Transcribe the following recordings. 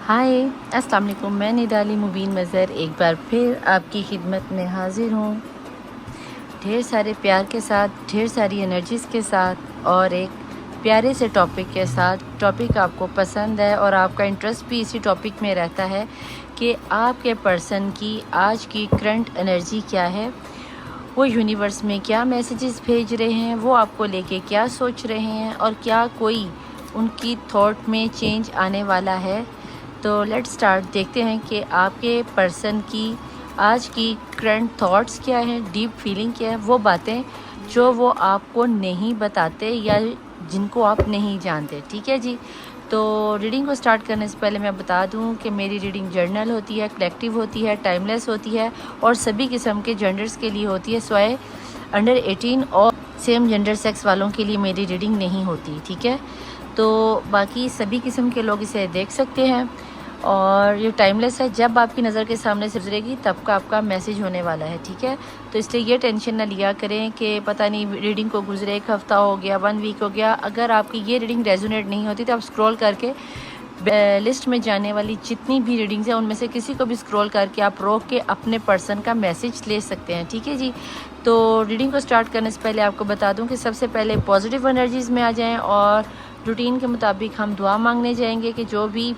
हाय अस्सलाम वालेकुम। मैं निडाली मुबीन मज़हर एक बार फिर आपकी खिदमत में हाज़िर हूँ, ढेर सारे प्यार के साथ, ढेर सारी एनर्जीज़ के साथ और एक प्यारे से टॉपिक के साथ। टॉपिक आपको पसंद है और आपका इंटरेस्ट भी इसी टॉपिक में रहता है कि आपके पर्सन की आज की करंट एनर्जी क्या है, वो यूनिवर्स में क्या मैसेजेस भेज रहे हैं, वो आपको लेके क्या सोच रहे हैं और क्या कोई उनकी थॉट में चेंज आने वाला है। तो लेट्स स्टार्ट, देखते हैं कि आपके पर्सन की आज की करंट थॉट्स क्या हैं, डीप फीलिंग क्या है, वो बातें जो वो आपको नहीं बताते या जिनको आप नहीं जानते। ठीक है जी। तो रीडिंग को स्टार्ट करने से पहले मैं बता दूं कि मेरी रीडिंग जर्नल होती है, कलेक्टिव होती है, टाइमलेस होती है और सभी किस्म के जेंडर्स के लिए होती है, सिवाय अंडर 18 और सेम जेंडर सेक्स वालों के लिए मेरी रीडिंग नहीं होती। ठीक है, तो बाकी सभी किस्म के लोग इसे देख सकते हैं और ये टाइमलेस है। जब आपकी नज़र के सामने से गुजरेगी तब का आपका मैसेज होने वाला है। ठीक है, तो इसलिए ये टेंशन ना लिया करें कि पता नहीं रीडिंग को गुजरे 1 हफ़्ता हो गया, 1 वीक हो गया। अगर आपकी ये रीडिंग रेजोनेट नहीं होती तो आप स्क्रॉल करके लिस्ट में जाने वाली जितनी भी रीडिंग्स हैं उनमें से किसी को भी स्क्रॉल करके आप रोक के अपने पर्सन का मैसेज ले सकते हैं। ठीक है जी। तो रीडिंग को स्टार्ट करने से पहले आपको बता दूं कि सबसे पहले पॉजिटिव एनर्जीज़ में आ जाएं और रूटीन के मुताबिक हम दुआ मांगने जाएंगे कि जो भी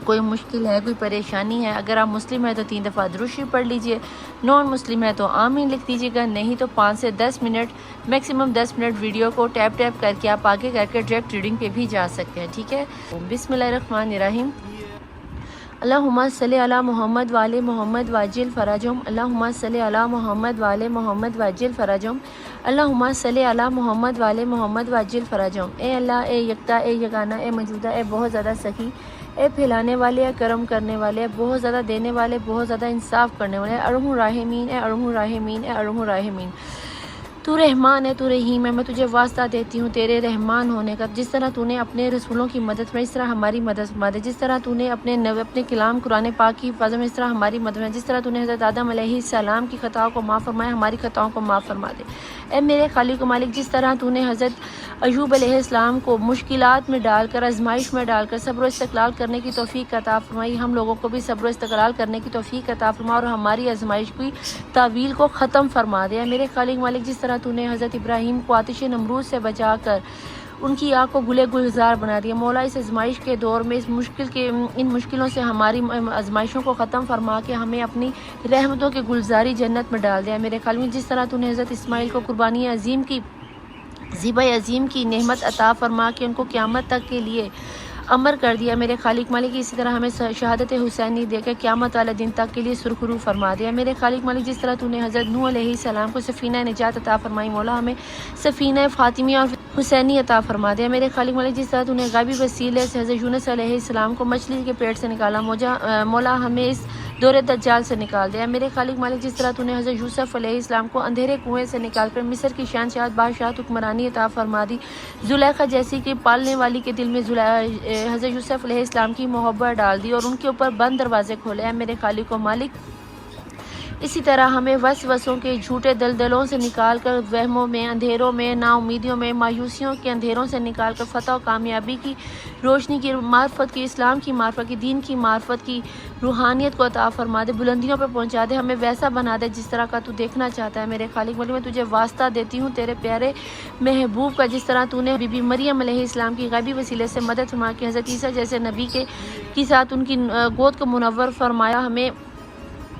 कोई मुश्किल है, कोई परेशानी है, अगर आप मुस्लिम है तो 3 दफ़ा दुरूद शरीफ पढ़ लीजिए, नॉन मुस्लिम है तो आमीन लिख दीजिएगा, नहीं तो 5 से 10 मिनट, मैक्सिमम 10 मिनट वीडियो को टैप टैप करके आप आगे करके डायरेक्ट रीडिंग पे भी जा सकते हैं। ठीक है, बिस्मिल्लाहिर्रहमानिर्रहीम। अल्लाहुम्मा सल्ली अला मोहम्मद वाले मोहम्मद वाजिल फ़राजुम, अल्लाहुम्मा सल्ली अला मोहम्मद वाले मोहम्मद वाजिल फ़राजुम, अल्लाहुम्मा सल्ली अला मोहम्मद वाले मोहम्मद वाजिल फ़राजुम। ए अल्लाह, ए यकता, ए यगाना, ए मौजूदा, ए बहुत ज़्यादा सही, ए फैलाने वाले, ए करम करने वाले, बहुत ज़्यादा देने वाले, बहुत ज़्यादा इंसाफ करने वाले, अरहमुर राहिमीन, ए अरहमुर राहिमीन, ए अरहमुर राहिमीन। तू रहमान है, तू रहीम है, मैं तुझे वास्ता देती हूँ तेरे रहमान होने का। जिस तरह तूने अपने रसूलों की मदद में, इस तरह हमारी मदद फरमा दे। जिस तरह तूने अपने कलाम कुरान पाक की हिफाजत में, इस तरह हमारी मदद में। जिस तरह तूने हज़रत आदम अलैहिस्सलाम की ख़ताओं को माफ़ फरमाया, हमारी ख़ताओं को माफ़ फरमा दे। ए मेरे खालिक मालिक, जिस तरह तूने हज़रत अय्यूब अलैहिस्सलाम को मुश्किलात में डालकर, आजमाइश में डालकर सब्र इस्तक़लाल करने की तौफ़ीक अता फरमाई, हम लोगों को भी सब्र इस्तक़लाल करने की तौफ़ीक अता फरमा और हमारी आजमाइश की तावील को ख़त्म फरमा दे। मेरे खालिक मालिक, जिस तरह तूने हज़रत इब्राहीम को आतिश नमरूद से बचाकर उनकी आँख को गुले गुलजार बना दिया, मौला इस आजमाइश के दौर में, इन मुश्किलों से हमारी आजमाइशों को ख़त्म फरमा के हमें अपनी रहमतों के गुलजारी जन्नत में डाल दिया। मेरे खालिक में, जिस तरह तूने हज़रत इस्माइल को कुर्बानी अजीम की, ज़िबा अजीम की नेमत अता फरमा के उनको क़यामत तक के लिए अमर कर दिया। मेरे खालिक मालिक, इसी तरह हमें शहादत हुसैनी देकर क़यामत वाले दिन तक के लिए सुरखरू फरमा दिया। मेरे खालिक मालिक, जिस तरह तूने हज़रत नूह अलैहिस्सलाम को सफ़ीना निजात अता फरमाई, मौला हमें सफ़ीना फ़ातिमी और हुसैनी अता फरमा दिया। मेरे खालिक मालिक, जिस तरह तूने गैबी वसीले से हज़रत यूनुस अलैहिस्सलाम को मछली के पेट से निकाला, मौला हमें इस दौरे दज्जाल से निकाल दिया। मेरे खालिक मालिक, जिस तरह तूने हज़रत यूसुफ़ अलैहिस्सलाम को अंधेरे कुएँ से निकाल कर मिस्र की शहंशाह बादशाह हुक्मरानी अता फरमा दी। जुलेखा जैसी कि पालने वाली के दिल में हज़रत यूसुफ़ अलैहिस्सलाम की मोहब्बत डाल दी और उनके ऊपर बंद दरवाजे खोले हैं। मेरे खालिक मालिक, इसी तरह हमें वसवसों के झूठे दलदलों से निकाल कर, वहमों में, अंधेरों में, नाउमीदियों में, मायूसियों के अंधेरों से निकाल कर फ़तह और कामयाबी की रोशनी की मार्फत की, इस्लाम की मार्फत की, दीन की मार्फत की रूहानियत को अता फरमा दे, बुलंदियों पर पहुंचा दे, हमें वैसा बना दे जिस तरह का तू देखना चाहता है। मेरे खालिक मालिक, मैं तुझे वास्ता देती हूँ तेरे प्यारे महबूब का, जिस तरह तूने बीबी मरियम अलैहिस्सलाम की गैबी वसीले से मदद फरमा के हज़रत ईसा जैसे नबी के साथ उनकी गोद को मुनव्वर फरमाया, हमें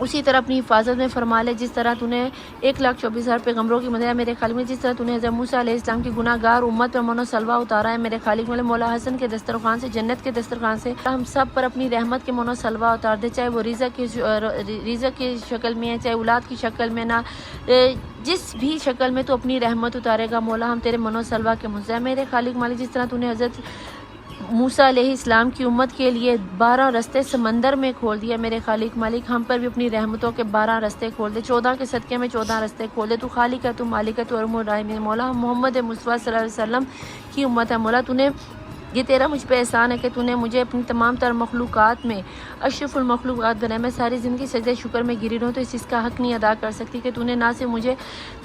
उसी तरह अपनी हिफाजत में फरमा ले। जिस तरह तूने 1,24,000 पैगम्बरों की मदद, मेरे खालिक में, जिस तरह तूने हज़रत मूसा अलैहिस्सलाम की गुनाहगार उम्मत पर मनो सलवा उतारा है। मेरे खालिक में, मौला हसन के दस्तरखान से, जन्नत के दस्तरखान से हम सब पर अपनी रहमत के मनो सलवा उतार दे, चाहे वो रिज़्क़ की शक्ल में है, चाहे औलाद की शक्ल में, ना जिस भी शक्ल में तो अपनी रहमत उतारेगा, मौला हम तेरे मनो सलवा के मुझसे है। मेरे खालिक मालिक, जिस तरह तूने हज़रत मूसा अलैहिस्सलाम की उम्मत के लिए 12 रास्ते समंदर में खोल दिया, मेरे खालिक मालिक हम पर भी अपनी रहमतों के 12 रास्ते खोल दे, 14 के सदक़े में 14 रास्ते खोल दे। तू खालिक है, तू मालिक है, तू अरहमुर राहिमीन। मौला हम मोहम्मद मुस्तफ़ा सल्लल्लाहु अलैहि वसल्लम की उम्मत है, मौला तूने ये तेरा मुझ पे एहसान है कि तूने मुझे अपनी तमाम तर मखलूक़ात में अशरफुल मखलूक़ात बनाया। मैं सारी ज़िंदगी सजदे शुक्र में गिरी रहूँ तो इस चीज़ का हक़ नहीं अदा कर सकती कि तूने ना सिर्फ मुझे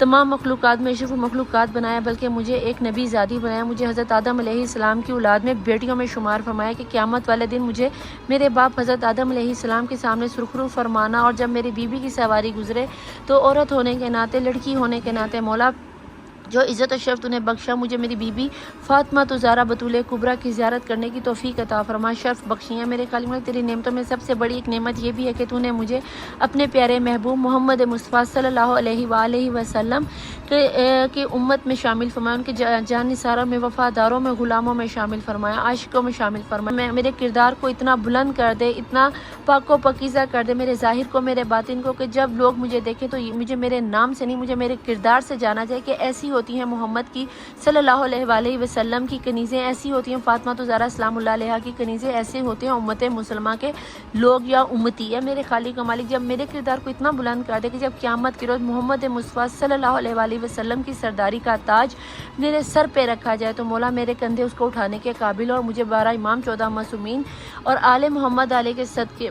तमाम मखलूक़ात में अशरफुल मखलूक़ात बनाया बल्कि मुझे एक नबी ज़ादी बनाया। मुझे हज़रत आदम अलैहिस्सलाम की औलाद में बेटियों में शुमार फरमाया कि क़यामत वाले दिन मुझे मेरे बाप हज़रत आदम अलैहिस्सलाम के सामने सुरखरू फरमाना, और जब मेरी बीबी की सवारी गुजरे तो औरत होने के नाते, लड़की होने के नाते मौला जो इज़्ज़त और शर्फ तूने बख्शा, मुझे मेरी बीबी फ़ातिमा तो ज़ारा बतूल कुबरा की ज़ियारत करने की तौफ़ीक अता फरमा। शर्फ बख्शी है मेरे खालिक। तेरी नेमतों में सबसे बड़ी एक नेमत ये भी है कि तूने मुझे अपने प्यारे महबूब मोहम्मद मुस्तफ़ा सल्लल्लाहु अलैहि वसल्लम के उम्मत में शामिल फरमाया, उनके जान निसारों में, वफ़ादारों में, ग़ुलामों में शामिल फरमाया, आशिकों में शामिल फरमाया। मेरे किरदार को इतना बुलंद कर दे, इतना पाको पकीज़ा कर दे, मेरे ज़ाहिर को, मेरे बातिन को, कि जब लोग मुझे देखें तो मुझे मेरे नाम से नहीं, मुझे मेरे किरदार से जाना जाए कि ऐसी होती हैं मोहम्मद की सल्लल्लाहु अलैहि वसल्लम की कनीज़ें, ऐसी होती हैं फ़ातिमा तो ज़ारा सलामुल्लाह अलैहा की कनीज़ें, ऐसे होते हैं उम्मत मुसलमा के लोग या उम्मती है। मेरे खालिक मालिक जब मेरे किरदार को इतना बुलंद कर दे कि जब क़यामत के रोज़ मोहम्मद मुस्तफ़ा सल्लल्लाहु अलैहि वसल्लम की सरदारी का ताज मेरे सर पे रखा जाए तो मौला मेरे कंधे उसको उठाने के काबिल, और मुझे 12 इमाम 14 मासूमीन और आले मोहम्मद आले के सदके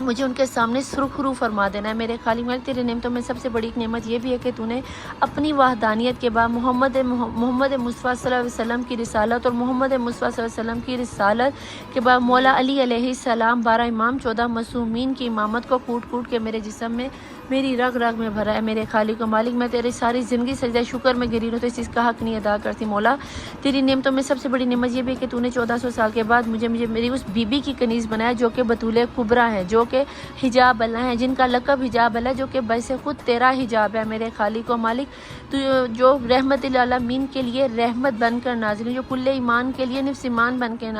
मुझे उनके सामने सुरखरू फरमा देना है। मेरे खालिक मालिक तेरे नेमतों में सबसे बड़ी एक नेमत ये भी है कि तूने अपनी वहदानियत के बाद मोहम्मद मुस्तफ़ा सल्लल्लाहु अलैहि वसल्लम की रिसालत और मोहम्मद मुस्तफ़ा सल्लल्लाहु अलैहि वसल्लम की रिसालत के बाद मौला अली अलैहिस्सलाम 12 इमाम 14 मासूमीन की इमामत को कूट कूट के मेरे जिस्म में, मेरी रग रग में भरा है। मेरे खालिक मालिक मैं तेरी सारी ज़िंदगी सजदा शुक्र में गिरी हूँ तो इस चीज़ का हक़ नहीं अदा करती। मौला तेरी नेमतों में सबसे बड़ी नेमत ये भी है कि तूने 1400 साल के बाद मुझे मेरी उस बीबी की कनीज़ बनाया जो कि बतूल कुबरा है, जो कि हिजाब अल्लाह है, जिनका लक़ब हिजाब अल्लाह, जो कि बसे खुद तेरा हिजाब है। मेरे खालिक व मालिक तू जो रहमत लिल आलमीन के लिए रहमत बनकर नाज़िल हुई, जो कुल्ले ईमान के लिए निफ्स ईमान बन के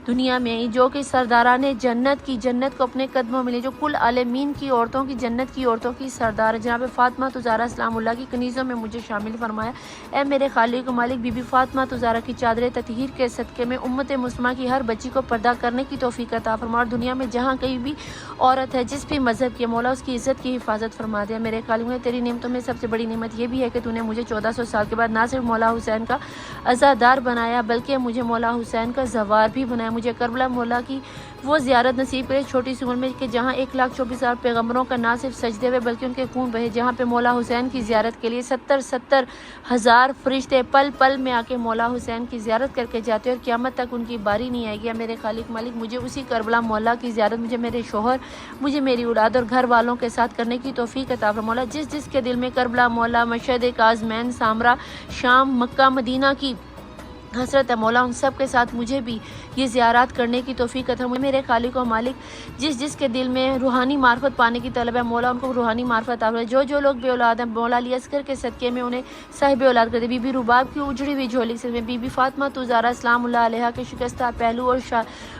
दुनिया में आई, जो कि सरदाराने जन्नत को अपने कदमों में ले, जो कुल आलमीन की औरतों की जन्नत की औरतों की सरदार जनाब फ़ातिमा तो ज़ारा सलामुल्लाह की कनीज़ों में मुझे शामिल फरमाया। ए मेरे खालिक व मालिक बीबी फ़ातिमा तो ज़ारा की चादर ततहीर के सदक़े में उम्मत मुस्लिमा की हर बच्ची को पर्दा करने की तौफ़ीक अता फरमा, और दुनिया में जहाँ कहीं भी औरत है जिस भी मज़हब की मौला उसकी इज़्ज़त की हिफाजत फरमा दिया। मेरे खालिक में तेरी नेमतों में सबसे बड़ी नेमत ये भी है कि तूने मुझे 1400 साल के बाद ना सिर्फ मौला हुसैन का अज़ादार बनाया बल्कि मुझे मौला हुसैन का ज़वार भी बनाया। मुझे करबला मौला की वो ज़ियारत नसीब करे छोटी सी उम्र में कि जहाँ 1,24,000 पैगम्बरों का ना सिर्फ सजदे हुए बल्कि उनके खून बहे, जहाँ पे मौला हुसैन की ज़ियारत के लिए 70 हज़ार फरिश्ते पल पल में आके मौला हुसैन की ज़ियारत करके जाते हैं और क़यामत तक उनकी बारी नहीं आएगी। मेरे खालिक मालिक मुझे उसी करबला मौला की ज़ियारत मुझे मेरे शोहर, मुझे मेरी औलाद और घर वालों के साथ करने की तौफ़ीक अता फरमा। मौला जिस के दिल में करबला मौला, मशहद काज़मैन, सामरा, शाम, मक्का, मदीना की हसरत है मौला, उन सब के साथ मुझे भी ये ज़ियारत करने की तौफ़ीक अता फरमा। मेरे खालिक और मालिक जिस के दिल में रूहानी मार्फत पाने की तलब है मौला उनको रूहानी मार्फत अता फरमा। जो लोग बे औलाद हैं मौला अली अस्कर के सदक़े में उन्हें साहिब औलाद कर दे। बीबी रुबाब की उजड़ी हुई झोली से बीबी फ़ातिमा तो ज़ारा सलामुल्लाह अलैहा के शिकस्ता पहलू और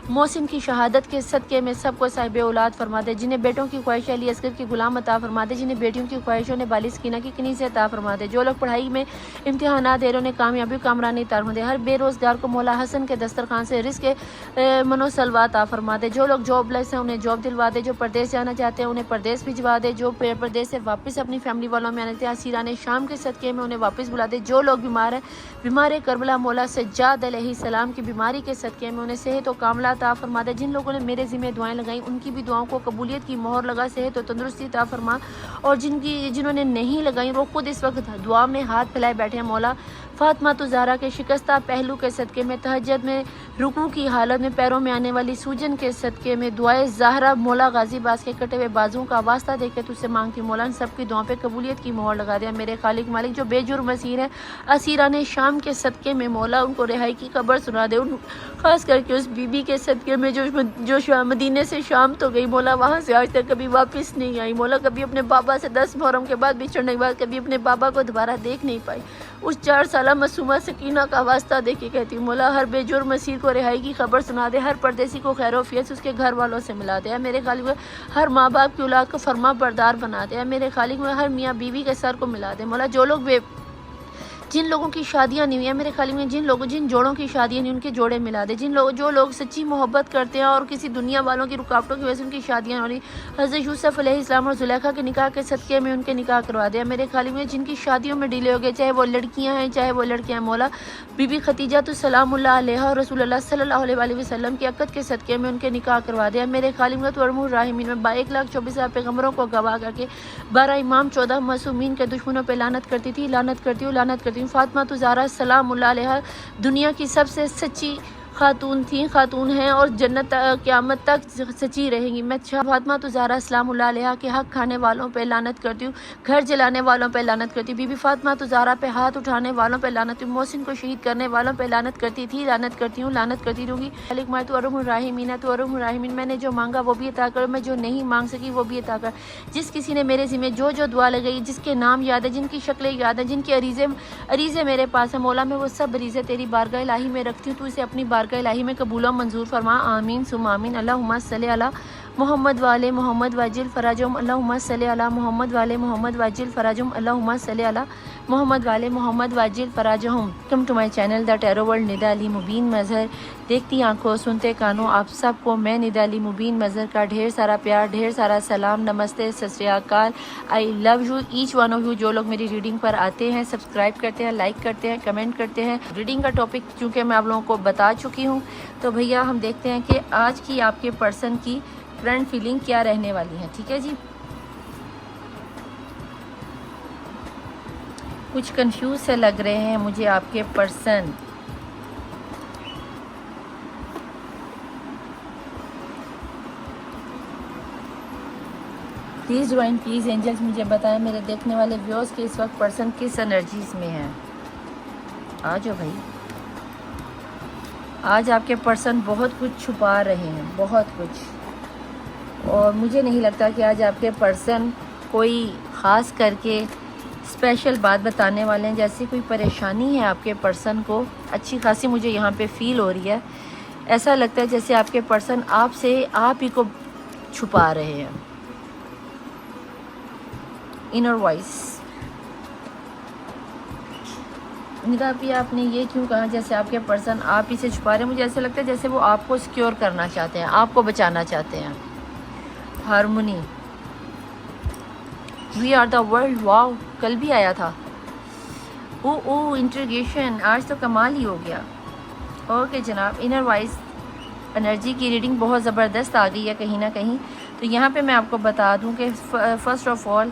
मोहसिन की शहादत के सदक़े में सबको साहिब औलाद फरमा दे। जिन्हें बेटों की ख्वाहिश अली अस्कर की गुलाम अता फरमा दे, जिन्हें बेटियों की ख्वाहिशों ने बालिस कीना की कनीज़ अता फरमा दे। जो लोग पढ़ाई में इम्तिहानात दे रहे उन्हें कामयाबी कामरानी अता फरमा दे। हर बेरोज़गार को मौला हसन के दस्तरखान से रिज़्क़ मनोसलवा अता फरमा दे। जो लोग जॉबलेस हैं उन्हें जॉब दिलवा दे। जो परदेश जाना चाहते हैं उन्हें परदेश भिजवा दे। जो परदेश से वापस अपनी फैमिली वालों में आने थे असीराने शाम के सदक़े में उन्हें वापस बुला दे। जो लोग बीमार हैं बीमार करबला मौला सज्जाद अलैहिस्सलाम की बीमारी के सदक़े में उन्हें सेहत व कामला अता फरमा दे। जिन लोगों ने मेरे ज़िम्मे दुआएं लगाई उनकी भी दुआओं को कबूलियत की मोहर लगा, सेहत और तंदुरुस्ती अता फरमा। और जिन्होंने नहीं लगाई वो खुद इस वक्त दुआ में हाथ फैलाए बैठे हैं मौला फ़ातिमा तो ज़ारा के शिकस्ता पहलू के सदक़े में, तहज्जुद में रुकू की हालत में पैरों में आने वाली सूजन के सदक़े में, दुआए ज़हरा मौला गाजी बास के कटे हुए बाजुओं का वास्ता देके तुझसे मांगती मौला सबकी दुआओं पे कबूलियत की मोहर लगा दिया। मेरे खालिक मालिक जो बेजुर्म असीर है असीराने शाम के सदक़े में मौला उनको रिहाई की खबर सुना दे। ख़ास करके उस बीबी के सदक़े में जो मदीने से शाम तो गई मौला, वहाँ से आज तक कभी वापस नहीं आई मौला। कभी अपने बाबा से 10 मुहर्रम के बाद बिछड़ने के बाद कभी अपने बाबा को दोबारा देख नहीं पाई। उस 4 साला मासूमा सकीना का वास्ता देके कहती मौला हर बेजुर्म असीर को रिहाई की खबर सुना दे, हर परदेसी को खैरोफियत उसके घर वालों से मिला दे। मेरे खालिक में हर माँ बाप की औलाद को फरमा बरदार बना दे। मेरे खालिक में हर मियाँ बीवी के सर को मिला दे मौला। जो लोग जिन लोगों की शादियां नहीं हुई हैं, मेरे ख्याल में जिन जोड़ों की शादियां नहीं, उनके जोड़े मिला दे। जो लोग सच्ची मोहब्बत करते हैं और किसी दुनिया वालों की रुकावटों की वजह से उनकी शादियां हो रही, हज़रत यूसुफ अलैहिस्सलाम और जुलेखा के निकाह के सदक़े में उनके निकाह करवा दिया। मेरे ख्याल में जिनकी शादियों में डिले हो गए, चाहे वो लड़कियाँ हैं चाहे वो लड़के हैं, मौला बीबी खतीजा तो सलामुल्लाह अलैहा और रसूलुल्लाह सल्लल्लाहु अलैहि वसल्लम की अक़द के सदक़े में उनके निकाह करवा दिया। मेरे ख्याल में तो अरहमुर राहिमीन में 1,24,000 पैगम्बरों को गवाह करके 12 इमाम 14 मासूमीन के दुश्मनों पर लानत करती थी। लानत करती हूँ फातिमा ज़हरा सलामुल्लाह अलैहा दुनिया की सबसे सच्ची खातून हैं और जन्नत क़यामत तक सच्ची रहेंगी। मैं फातिमा ज़हरा सलामुल्लाह अलैहा के हक़ खाने वालों पे लानत करती हूँ, घर जलाने वालों पे लानत करती हूँ, बीबी फातिमा ज़हरा पे हाथ उठाने वालों पे लानत करती हूँ, मोहसिन को शहीद करने वालों पे लानत करती थी, लानत करती हूँ, लानत करती रहूँगी। मैं तो अरहमुर राहिमीन, मैंने जो मांगा वो भी अता कर, मैं जो नहीं मांग सकी वो भी अता कर। जिस किसी ने मेरे ज़िम्मे जो दुआ लगाई, जिसके नाम याद है, जिनकी शक्लें याद है, जिनके अरीज़े मेरे पास है, मौला मैं वो सब अरीज़े तेरी बारगाह इलाही में रखती हूँ, तू इसे अपनी बारगाह इलाही में कबूल मंजूर फरमा। आमीन सुम आमीन। अल्लाहुम्मा सल्ली अला मोहम्मद वाले मोहम्मद वाजिल फराजुम। अल्लाहुम्मा सल्ली अला मोहम्मद वाले मोहम्मद वाजिल फराजुम। अल्लाहुम्मा सल्ली अला मोहम्मद वाले मोहम्मद वाजिल फराजुम। Come to my channel the tarot world Nida Ali Mubeen Mazhar. देखती आंखों सुनते कानों आप सबको मैं निदा अली मुबीन मज़हर का ढेर सारा प्यार, ढेर सारा सलाम, नमस्ते, सत श्री अकाल। I love you each one of you. जो लोग मेरी रीडिंग पर आते हैं, सब्सक्राइब करते हैं, लाइक करते हैं, कमेंट करते हैं। रीडिंग का टॉपिक चूँकि मैं आप लोगों को बता चुकी हूँ, तो भैया हम देखते हैं कि आज की आपके पर्सन की करंट फीलिंग क्या रहने वाली है। ठीक है जी, कुछ कंफ्यूज से लग रहे हैं मुझे आपके person. Please divine, please angels मुझे बताएं मेरे देखने वाले व्यूअर्स के इस वक्त पर्सन किस एनर्जीज में है। आ जाओ भाई। आज आपके पर्सन बहुत कुछ छुपा रहे हैं, बहुत कुछ, और मुझे नहीं लगता कि आज आपके पर्सन कोई ख़ास करके स्पेशल बात बताने वाले हैं। जैसे कोई परेशानी है आपके पर्सन को अच्छी खासी मुझे यहाँ पे फील हो रही है। ऐसा लगता है जैसे आपके पर्सन आपसे आप ही को छुपा रहे हैं। इनर वॉइस निदा भी आपने ये क्यों कहा जैसे आपके पर्सन आप ही से छुपा रहे हैं? मुझे ऐसा लगता है जैसे वो आपको सिक्योर करना चाहते हैं, आपको बचाना चाहते हैं। Harmony, we are the world, wow कल भी आया था। ओ इंट्रीगेशन, आज तो कमाल ही हो गया। ओके जनाब, इनर वॉइस एनर्जी की रीडिंग बहुत ज़बरदस्त आ गई है कहीं ना कहीं। तो यहाँ पे मैं आपको बता दूँ कि फ़र्स्ट ऑफ़ ऑल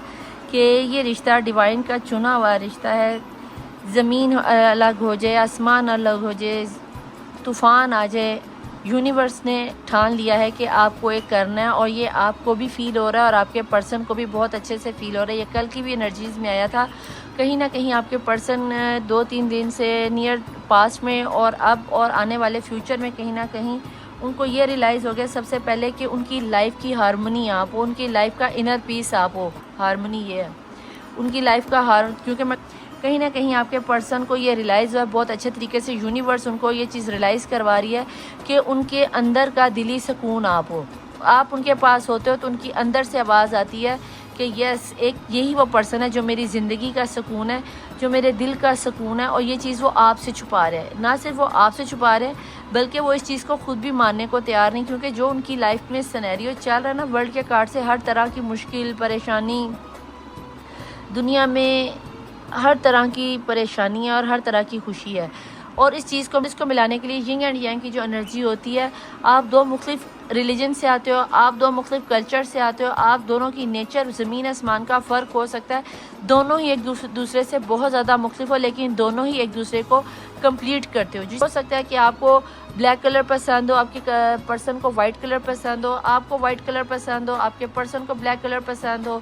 कि ये रिश्ता डिवाइन का चुना हुआ रिश्ता है। ज़मीन अलग हो जाए, आसमान अलग हो जाए, तूफ़ान आ जाए, यूनिवर्स ने ठान लिया है कि आपको एक करना है, और ये आपको भी फ़ील हो रहा है और आपके पर्सन को भी बहुत अच्छे से फ़ील हो रहा है। ये कल की भी एनर्जीज़ में आया था। कहीं ना कहीं आपके पर्सन 2-3 दिन से नियर पास्ट में और अब और आने वाले फ्यूचर में कहीं ना कहीं उनको ये रियलाइज़ हो गया सबसे पहले कि उनकी लाइफ की हारमोनी आप हो, उनकी लाइफ का इनर पीस आप हो। हारमोनी ये है उनकी लाइफ का क्योंकि मैं कहीं ना कहीं आपके पर्सन को ये रियलाइज़ हुआ बहुत अच्छे तरीके से। यूनिवर्स उनको ये चीज़ रियलाइज़ करवा रही है कि उनके अंदर का दिली सुकून आप हो। आप उनके पास होते हो तो उनकी अंदर से आवाज़ आती है कि यस, एक यही वो पर्सन है जो मेरी ज़िंदगी का सुकून है, जो मेरे दिल का सुकून है। और ये चीज़ वो आपसे छुपा रहे हैं। ना सिर्फ वो आपसे छुपा रहे हैं बल्कि वो इस चीज़ को खुद भी मानने को तैयार नहीं, क्योंकि जो उनकी लाइफ में सिनेरियो चल रहा है ना, वर्ल्ड के कार्ड से हर तरह की मुश्किल परेशानी, दुनिया में हर तरह की परेशानी है और हर तरह की खुशी है। और इस चीज़ को इसको मिलाने के लिए यिंग एंड यांग की जो एनर्जी होती है, आप दो मुख्तलिफ रिलीजन से आते हो, आप दो मुख्तलिफ कल्चर से आते हो, आप दोनों की नेचर ज़मीन आसमान का फ़र्क हो सकता है, दोनों ही एक दूसरे से बहुत ज़्यादा मुख्तलिफ हो, लेकिन दोनों ही एक दूसरे को कंप्लीट करते हो। हो सकता है कि आपको ब्लैक कलर पसंद हो, आपके पर्सन को वाइट कलर पसंद हो, आपको वाइट कलर पसंद हो, आपके पर्सन को ब्लैक कलर पसंद हो।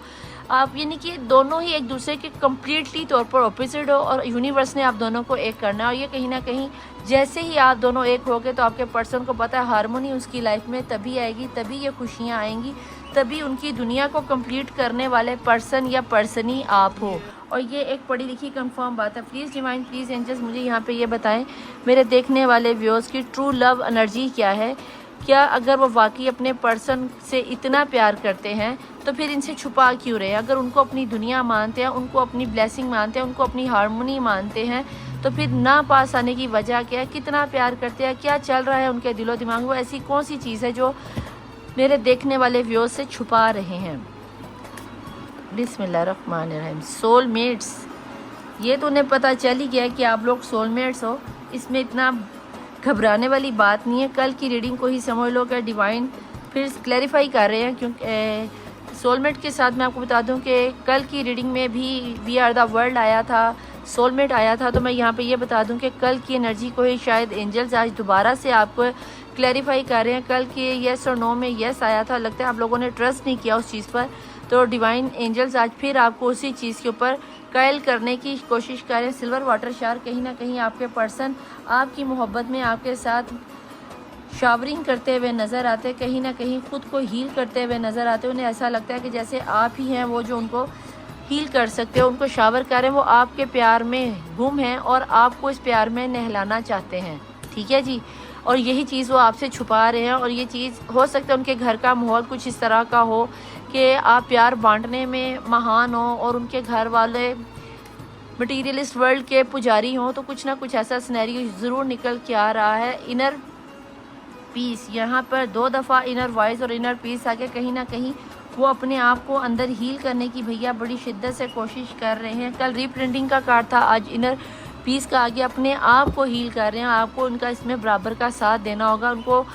आप यानी कि दोनों ही एक दूसरे के कम्प्लीटली तौर पर ऑपोजिट हो, और यूनिवर्स ने आप दोनों को एक करना है। और ये कहीं ना कहीं जैसे ही आप दोनों एक होगे तो आपके पर्सन को पता है हारमोनी उसकी लाइफ में तभी आएगी, तभी ये खुशियाँ आएंगी, तभी उनकी दुनिया को कंप्लीट करने वाले पर्सन या पर्सनी आप हो। और ये एक पढ़ी लिखी कंफर्म बात है। प्लीज़ डिवाइन, प्लीज़ एंजल्स मुझे यहाँ पे ये बताएं मेरे देखने वाले व्यूअर्स की ट्रू लव एनर्जी क्या है क्या अगर वो वाकई अपने पर्सन से इतना प्यार करते हैं तो फिर इनसे छुपा क्यों रहे? अगर उनको अपनी दुनिया मानते हैं, उनको अपनी ब्लेसिंग मानते हैं, उनको अपनी हारमोनी मानते हैं, तो फिर ना पास आने की वजह क्या है? कितना प्यार करते हैं, क्या चल रहा है उनके दिलो दिमाग में? ऐसी कौन सी चीज़ है जो मेरे देखने वाले व्यूअर्स से छुपा रहे हैं? बिस्मिल्लाहिर्रहमानिर्रहीम। सोलमेट्स, ये तो उन्हें पता चल ही गया कि आप लोग सोलमेट्स हो, इसमें इतना घबराने वाली बात नहीं है। कल की रीडिंग को ही समझ लो कि डिवाइन फिर क्लैरिफाई कर रहे हैं, क्योंकि सोलमेट के साथ मैं आपको बता दूं कि कल की रीडिंग में भी वी आर द वर्ल्ड आया था, सोलमेट आया था। तो मैं यहाँ पे ये बता दूं कि कल की एनर्जी को ही शायद एंजल्स आज दोबारा से आपको क्लैरिफाई कर रहे हैं। कल के येस और नो में येस आया था, लगता है आप लोगों ने ट्रस्ट नहीं किया उस चीज़ पर, तो डिवाइन एंजल्स आज फिर आपको उसी चीज़ के ऊपर कायल करने की कोशिश करें। सिल्वर वाटर शार्क, कहीं ना कहीं आपके पर्सन आपकी मोहब्बत में आपके साथ शावरिंग करते हुए नज़र आते, कहीं ना कहीं ख़ुद को हील करते हुए नज़र आते। उन्हें ऐसा लगता है कि जैसे आप ही हैं वो जो उनको हील कर सकते हो, उनको शावर करें। वो आपके प्यार में गुम हैं और आपको इस प्यार में नहलाना चाहते हैं, ठीक है जी। और यही चीज़ वो आपसे छुपा रहे हैं। और ये चीज़ हो सकता है उनके घर का माहौल कुछ इस तरह का हो कि आप प्यार बांटने में महान हो और उनके घर वाले मटीरियलिस्ट वर्ल्ड के पुजारी हों, तो कुछ ना कुछ ऐसा सिनेरियो ज़रूर निकल के आ रहा है। इनर पीस, यहाँ पर 2 दफ़ा इनर वॉइस और इनर पीस आके कहीं ना कहीं वो अपने आप को अंदर हील करने की भैया बड़ी शिद्दत से कोशिश कर रहे हैं। कल रीप्रिंटिंग का कार्ड था, आज इनर पीस का आगे अपने आप को हील कर रहे हैं। आपको उनका इसमें बराबर का साथ देना होगा। उनको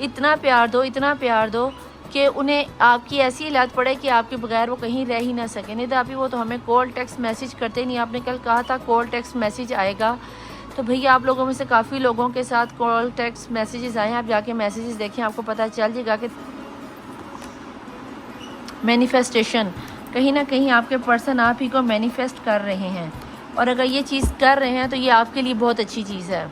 इतना प्यार दो, इतना प्यार दो कि उन्हें आपकी ऐसी हालत पड़े कि आपके बगैर वो कहीं रह ही ना सके। नहीं तो अभी वो तो हमें कॉल टेक्स्ट मैसेज करते नहीं। आपने कल कहा था कॉल टेक्स्ट मैसेज आएगा, तो भैया आप लोगों में से काफ़ी लोगों के साथ कॉल टेक्स्ट मैसेजेस आए हैं। आप जाके मैसेजेस देखें, आपको पता चल जाएगा कि मैनिफेस्टेशन, कहीं ना कहीं आपके पर्सन आप ही को मैनिफेस्ट कर रहे हैं। और अगर ये चीज़ कर रहे हैं तो ये आपके लिए बहुत अच्छी चीज़ है।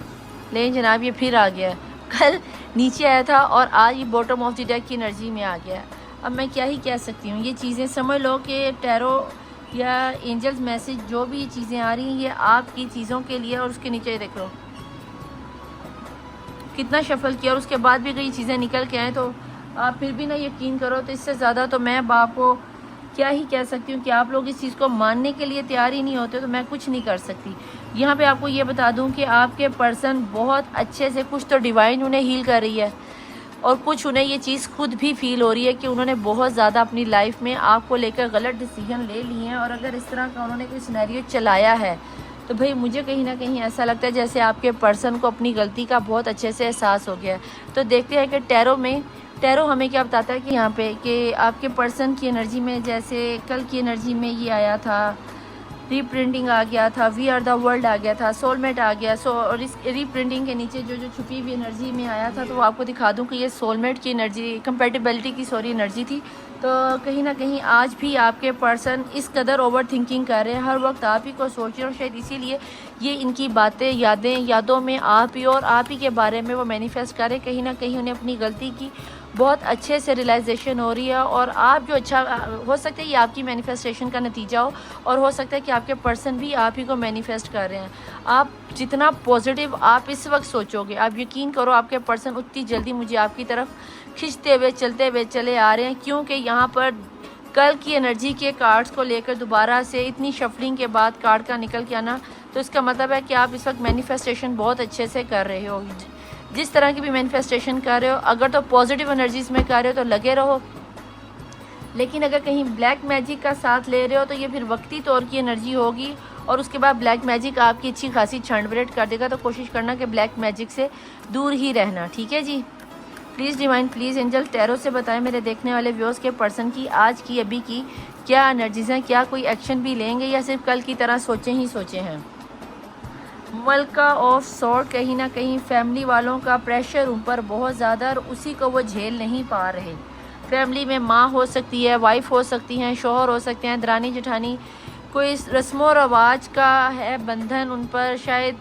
लेकिन जनाब ये फिर आ गया, कल नीचे आया था और आज ये बॉटम ऑफ द डेक की एनर्जी में आ गया। अब मैं क्या ही कह सकती हूँ, ये चीज़ें समझ लो कि टैरो या एंजल्स मैसेज जो भी चीज़ें आ रही हैं ये आपकी चीज़ों के लिए। और उसके नीचे देखो कितना शफल किया और उसके बाद भी कई चीज़ें निकल के आए, तो आप फिर भी ना यकीन करो। तो इससे ज़्यादा तो मैं बाप को क्या ही कह सकती हूँ कि आप लोग इस चीज़ को मानने के लिए तैयार ही नहीं होते, तो मैं कुछ नहीं कर सकती। यहाँ पे आपको ये बता दूँ कि आपके पर्सन बहुत अच्छे से, कुछ तो डिवाइन उन्हें हील कर रही है और कुछ उन्हें ये चीज़ खुद भी फील हो रही है कि उन्होंने बहुत ज़्यादा अपनी लाइफ में आपको लेकर गलत डिसीजन ले लिए हैं। और अगर इस तरह का उन्होंने कोई सिनेरियो चलाया है तो भाई मुझे कहीं ना कहीं ऐसा लगता है जैसे आपके पर्सन को अपनी गलती का बहुत अच्छे से एहसास हो गया है। तो देखते हैं कि टैरो हमें क्या बताता है कि यहाँ पे कि आपके पर्सन की एनर्जी में, जैसे कल की एनर्जी में ये आया था, रीप्रिंटिंग आ गया था, वी आर द वर्ल्ड आ गया था, सोलमेट आ गया। और इस रीप्रिंटिंग के नीचे जो जो छुपी हुई एनर्जी में आया था, तो वो आपको दिखा दूँ कि ये सोलमेट की एनर्जी, कंपेटिबिलिटी की एनर्जी थी। तो कहीं ना कहीं आज भी आपके पर्सन इस कदर ओवर थिंकिंग कर रहे हैं, हर वक्त आप ही को सोच रहे हैं और शायद इसीलिए ये इनकी बातें, यादों में आप ही और आप ही के बारे में वो मैनिफेस्ट कर रहे हैं। कहीं ना कहीं उन्हें अपनी गलती की बहुत अच्छे से रियलाइजेशन हो रही है। और आप जो अच्छा हो सकता है ये आपकी मैनिफेस्टेशन का नतीजा हो, और हो सकता है कि आपके पर्सन भी आप ही को मैनिफेस्ट कर रहे हैं। आप जितना पॉजिटिव आप इस वक्त सोचोगे, आप यकीन करो आपके पर्सन उतनी जल्दी मुझे आपकी तरफ खिंचते हुए चलते हुए चले आ रहे हैं। क्योंकि यहाँ पर कल की एनर्जी के कार्ड्स को लेकर दोबारा से इतनी शफलिंग के बाद कार्ड का निकल के आना, तो इसका मतलब है कि आप इस वक्त मैनिफेस्टेशन बहुत अच्छे से कर रहे हो। जिस तरह की भी मैनिफेस्टेशन कर रहे हो, अगर तो पॉजिटिव एनर्जीज में कर रहे हो तो लगे रहो, लेकिन अगर कहीं ब्लैक मैजिक का साथ ले रहे हो तो ये फिर वक्ती तौर की एनर्जी होगी और उसके बाद ब्लैक मैजिक आपकी अच्छी खासी छंडबरेट कर देगा। तो कोशिश करना कि ब्लैक मैजिक से दूर ही रहना, ठीक है जी। Please divine, please angel, tarot से बताएं मेरे देखने वाले व्यूअर्स के पर्सन की आज की अभी की क्या एनर्जीज हैं, क्या कोई एक्शन भी लेंगे या सिर्फ कल की तरह सोचे ही सोचे हैं। मलका ऑफ सॉर्ड, कहीं ना कहीं फैमिली वालों का प्रेशर उन पर बहुत ज़्यादा और उसी को वो झेल नहीं पा रहे। फैमिली में माँ हो सकती है, वाइफ हो सकती हैं, शोहर हो सकते हैं, दरानी जेठानी, कोई रस्म व रवाज का है बंधन उन पर। शायद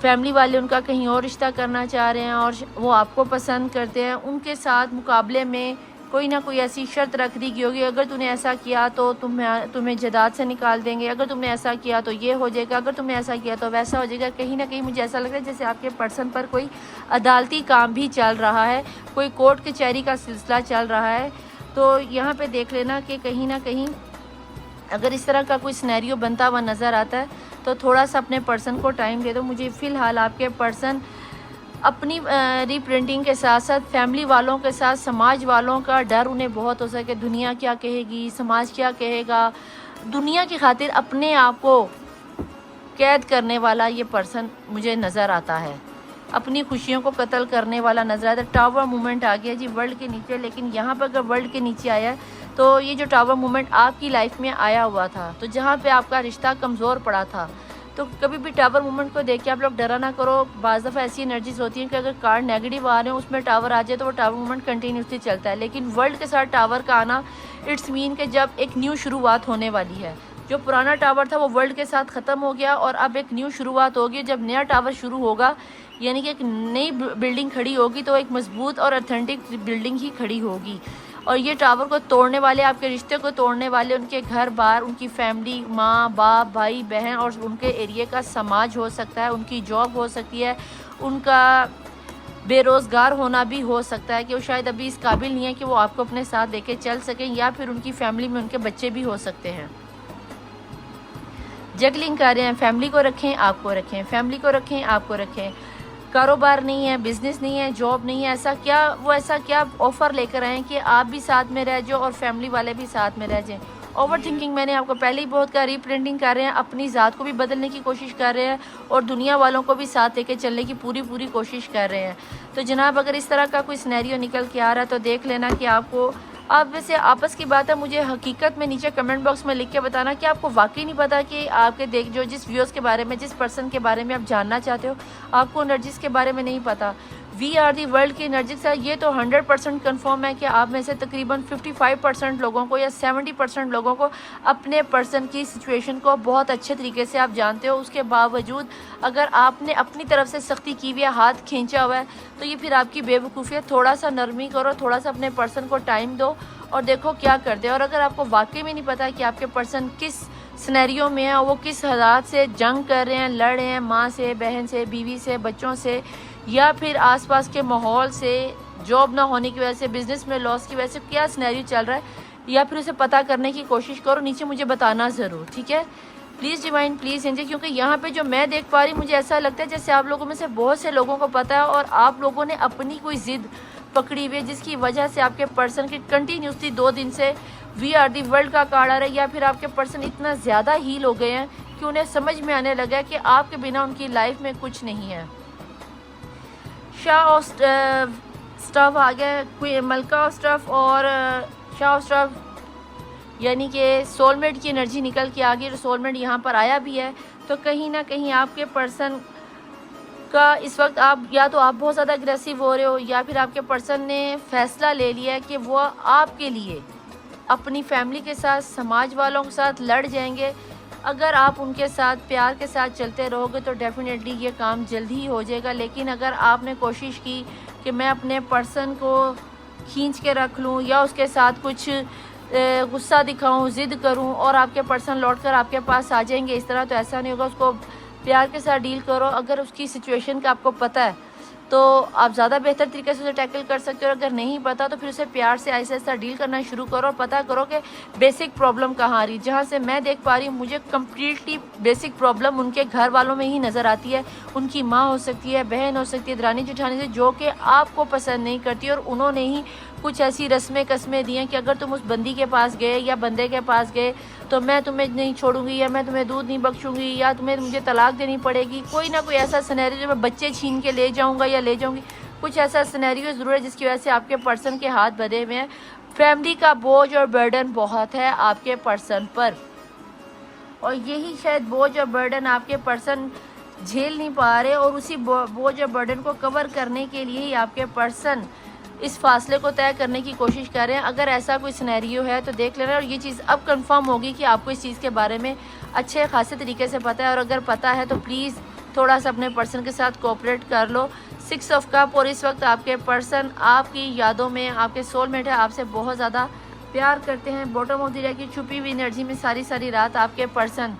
फैमिली वाले उनका कहीं और रिश्ता करना चाह रहे हैं और वो आपको पसंद करते हैं। उनके साथ मुकाबले में कोई ना कोई ऐसी शर्त रख दी गई होगी, अगर तूने ऐसा किया तो तुम्हें जदाद से निकाल देंगे, अगर तुमने ऐसा किया तो ये हो जाएगा, अगर तुमने ऐसा किया तो वैसा हो जाएगा। कहीं ना कहीं मुझे ऐसा लग रहा है जैसे आपके पर्सन पर कोई अदालती काम भी चल रहा है, कोई कोर्ट कचहरी का सिलसिला चल रहा है। तो यहाँ पे देख लेना कि कहीं ना कहीं अगर इस तरह का कोई सिनेरियो बनता हुआ नज़र आता है तो थोड़ा सा अपने पर्सन को टाइम दे दो। मुझे फ़िलहाल आपके पर्सन अपनी रीप्रिंटिंग के साथ साथ फैमिली वालों के साथ समाज वालों का डर उन्हें बहुत हो सके, दुनिया क्या कहेगी, समाज क्या कहेगा, दुनिया की खातिर अपने आप को कैद करने वाला ये पर्सन मुझे नज़र आता है, अपनी खुशियों को कत्ल करने वाला नज़र आता है। टावर मूवमेंट आ गया जी वर्ल्ड के नीचे, लेकिन यहाँ पर अगर वर्ल्ड के नीचे आया है तो ये जो टावर मूवमेंट आपकी लाइफ में आया हुआ था, तो जहाँ पे आपका रिश्ता कमज़ोर पड़ा था, तो कभी भी टावर मूवमेंट को देख के आप लोग डरा ना करो। बाज़ दफ़ा ऐसी एनर्जीज होती हैं कि अगर कार्ड नेगेटिव आ रहे हैं उसमें टावर आ जाए तो वो टावर मूवमेंट कंटिन्यूसली चलता है, लेकिन वर्ल्ड के साथ टावर का आना इट्स मीन कि जब एक न्यू शुरुआत होने वाली है। जो पुराना टावर था वो वर्ल्ड के साथ ख़त्म हो गया और अब एक न्यू शुरुआत होगी। जब नया टावर शुरू होगा यानी कि एक नई बिल्डिंग खड़ी होगी तो एक मजबूत और ऑथेंटिक बिल्डिंग ही खड़ी होगी। और ये टावर को तोड़ने वाले, आपके रिश्ते को तोड़ने वाले उनके घर बार, उनकी फैमिली, माँ बाप, भाई बहन और उनके एरिया का समाज हो सकता है, उनकी जॉब हो सकती है, उनका बेरोज़गार होना भी हो सकता है कि वो शायद अभी इस काबिल नहीं है कि वो आपको अपने साथ लेके चल सकें, या फिर उनकी फैमिली में उनके बच्चे भी हो सकते हैं। जगलिंग कर रहे हैं, फैमिली को रखें, आपको रखें, फैमिली को रखें, आपको रखें। कारोबार नहीं है, बिज़नेस नहीं है, जॉब नहीं है, ऐसा क्या ऑफ़र लेकर आए कि आप भी साथ में रह जाओ और फैमिली वाले भी साथ में रह जाएं। ओवर थिंकिंग मैंने आपको पहले ही बहुत कहा, रीप्रिंटिंग कर रहे हैं, अपनी ज़ात को भी बदलने की कोशिश कर रहे हैं और दुनिया वालों को भी साथ लेके चलने की पूरी कोशिश कर रहे हैं। तो जनाब अगर इस तरह का कोई सिनेरियो निकल के आ रहा है तो देख लेना कि आपको, आप वैसे आपस की बात है, मुझे हकीकत में नीचे कमेंट बॉक्स में लिख के बताना कि आपको वाकई नहीं पता कि आपके जो जिस व्यूअर्स के बारे में, जिस पर्सन के बारे में आप जानना चाहते हो, आपको एनर्जीज के बारे में नहीं पता। वी आर दी वर्ल्ड की एनर्जीज है, ये तो 100% कन्फर्म है कि आप में से तकरीबन 55% लोगों को या 70% लोगों को अपने पर्सन की सिचुएशन को बहुत अच्छे तरीके से आप जानते हो। उसके बावजूद अगर आपने अपनी तरफ से सख्ती की हुई है, हाथ खींचा हुआ है, तो ये फिर आपकी बेवकूफ़ी है। थोड़ा सा नरमी करो, थोड़ा सा अपने पर्सन को टाइम दो और देखो क्या कर दे। और अगर आपको वाकई में नहीं पता कि आपके पर्सन किस सिनेरियो में है, वो किस हालात से जंग कर रहे हैं, लड़ रहे हैं, माँ से, बहन से, बीवी से, बच्चों से, या फिर आसपास के माहौल से, जॉब ना होने की वजह से, बिज़नेस में लॉस की वजह से क्या सिनेरियो चल रहा है, या फिर उसे पता करने की कोशिश करो, नीचे मुझे बताना ज़रूर, ठीक है। प्लीज़ डिवाइन प्लीज़ एंजल, क्योंकि यहाँ पे जो मैं देख पा रही मुझे ऐसा लगता है जैसे आप लोगों में से बहुत से लोगों को पता है और आप लोगों ने अपनी कोई ज़िद पकड़ी हुई है जिसकी वजह से आपके पर्सन की कंटिन्यूसली 2 दिन से वी आर दी वर्ल्ड का कार्ड आ रहा है, या फिर आपके पर्सन इतना ज़्यादा हील हो गए हैं कि उन्हें समझ में आने लगा है कि आपके बिना उनकी लाइफ में कुछ नहीं है। शाह ऑफ स्टफ आ गया, मलका ऑफ स्टफ और शाह ऑफ स्टफ, यानी कि सोलमेट की एनर्जी निकल के आ गई और सोलमेट यहाँ पर आया भी है। तो कहीं ना कहीं आपके पर्सन का इस वक्त आप बहुत ज़्यादा अग्रेसिव हो रहे हो, या फिर आपके पर्सन ने फ़ैसला ले लिया है कि वो आपके लिए अपनी फैमिली के साथ, समाज वालों के साथ लड़ जाएंगे। अगर आप उनके साथ प्यार के साथ चलते रहोगे तो डेफिनेटली ये काम जल्दी ही हो जाएगा। लेकिन अगर आपने कोशिश की कि मैं अपने पर्सन को खींच के रख लूँ या उसके साथ कुछ गुस्सा दिखाऊं, ज़िद करूं और आपके पर्सन लौटकर आपके पास आ जाएंगे इस तरह, तो ऐसा नहीं होगा। उसको प्यार के साथ डील करो। अगर उसकी सिचुएशन का आपको पता है तो आप ज़्यादा बेहतर तरीके से उसे टैकल कर सकते हो, और अगर नहीं पता तो फिर उसे प्यार से ऐसा ऐसा डील करना शुरू करो और पता करो कि बेसिक प्रॉब्लम कहाँ आ रही है। जहाँ से मैं देख पा रही हूँ मुझे कम्प्लीटली बेसिक प्रॉब्लम उनके घर वालों में ही नज़र आती है। उनकी माँ हो सकती है, बहन हो सकती है, दरानी जेठानी से, जो कि आपको पसंद नहीं करती और उन्होंने ही कुछ ऐसी रस्में कस्में दी हैं कि अगर तुम उस बंदी के पास गए या बंदे के पास गए तो मैं तुम्हें नहीं छोड़ूंगी, या मैं तुम्हें दूध नहीं बख्शूंगी, या तुम्हें मुझे तलाक देनी पड़ेगी। कोई ना कोई ऐसा सिनेरियो, मैं बच्चे छीन के ले जाऊंगा या ले जाऊंगी, कुछ ऐसा सिनेरियो ज़रूर है जिसकी वजह से आपके पर्सन के हाथ बंधे हुए हैं। फैमिली का बोझ और बर्डन बहुत है आपके पर्सन पर, और यही शायद बोझ और बर्डन आपके पर्सन झेल नहीं पा रहे, और उसी बोझ और बर्डन को कवर करने के लिए ही आपके पर्सन इस फासले को तय करने की कोशिश कर रहे हैं। अगर ऐसा कोई सिनेरियो है तो देख लेना, और ये चीज़ अब कंफर्म होगी कि आपको इस चीज़ के बारे में अच्छे खासे तरीके से पता है। और अगर पता है तो प्लीज़ थोड़ा सा अपने पर्सन के साथ कोऑपरेट कर लो। 6 ऑफ कप, और इस वक्त आपके पर्सन आपकी यादों में, आपके सोलमेट है, आपसे बहुत ज़्यादा प्यार करते हैं। बॉटम ऑफ द डेक की छुपी हुई एनर्जी में सारी सारी रात आपके पर्सन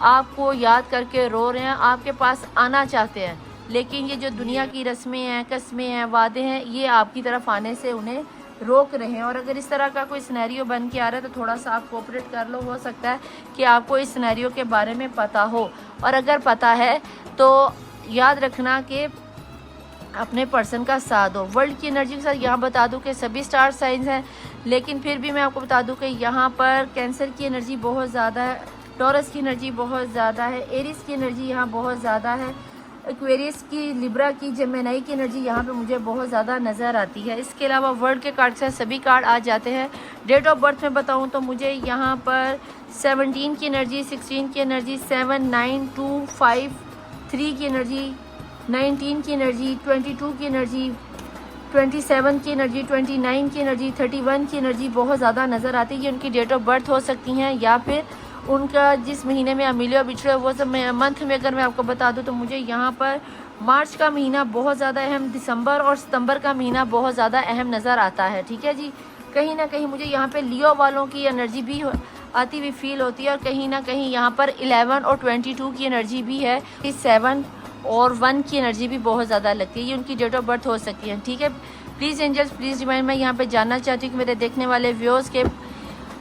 आपको याद करके रो रहे हैं, आपके पास आना चाहते हैं, लेकिन ये जो दुनिया की रस्में हैं, कस्में हैं, वादे हैं, ये आपकी तरफ आने से उन्हें रोक रहे हैं। और अगर इस तरह का कोई सिनेरियो बन के आ रहा है तो थोड़ा सा आप कोऑपरेट कर लो। हो सकता है कि आपको इस सिनेरियो के बारे में पता हो, और अगर पता है तो याद रखना कि अपने पर्सन का साथ दो। वर्ल्ड की एनर्जी के साथ यहाँ बता दूँ कि सभी स्टार साइंस हैं, लेकिन फिर भी मैं आपको बता दूँ कि यहाँ पर कैंसर की एनर्जी बहुत ज़्यादा है, टॉरस की एनर्जी बहुत ज़्यादा है, एरिस की एनर्जी यहाँ बहुत ज़्यादा है, एक्वेरियस की, लिब्रा की, जेमिनी की एनर्जी यहाँ पे मुझे बहुत ज़्यादा नज़र आती है। इसके अलावा वर्ल्ड के कार्ड से सभी कार्ड आ जाते हैं। डेट ऑफ बर्थ में बताऊँ तो मुझे यहाँ पर 17 की एनर्जी, 16 की एनर्जी, 7, 9, 2, 5, 3 की एनर्जी, 19 की एनर्जी, 22 की एनर्जी, 27 की एनर्जी, 29 की एनर्जी, 31 की एनर्जी बहुत ज़्यादा नज़र आती है। ये उनकी डेट ऑफ बर्थ हो सकती हैं, या फिर उनका जिस महीने में अमीलियो बिछड़े वो सब मंथ में अगर मैं आपको बता दूं तो मुझे यहाँ पर मार्च का महीना बहुत ज़्यादा अहम, दिसंबर और सितंबर का महीना बहुत ज़्यादा अहम नज़र आता है। ठीक है जी, कहीं ना कहीं मुझे यहाँ पे लियो वालों की एनर्जी भी आती हुई फील होती है, और कहीं ना कहीं यहाँ पर 11 और 22 की एनर्जी भी है, 7 और 1 की एनर्जी भी बहुत ज़्यादा लगती है। ये उनकी डेट ऑफ बर्थ हो सकती है। ठीक है, प्लीज़ एंजल्स, प्लीज़ डिवाइन, मैं यहाँ पे जानना चाहती हूँ कि मेरे देखने वाले व्यूअर्स के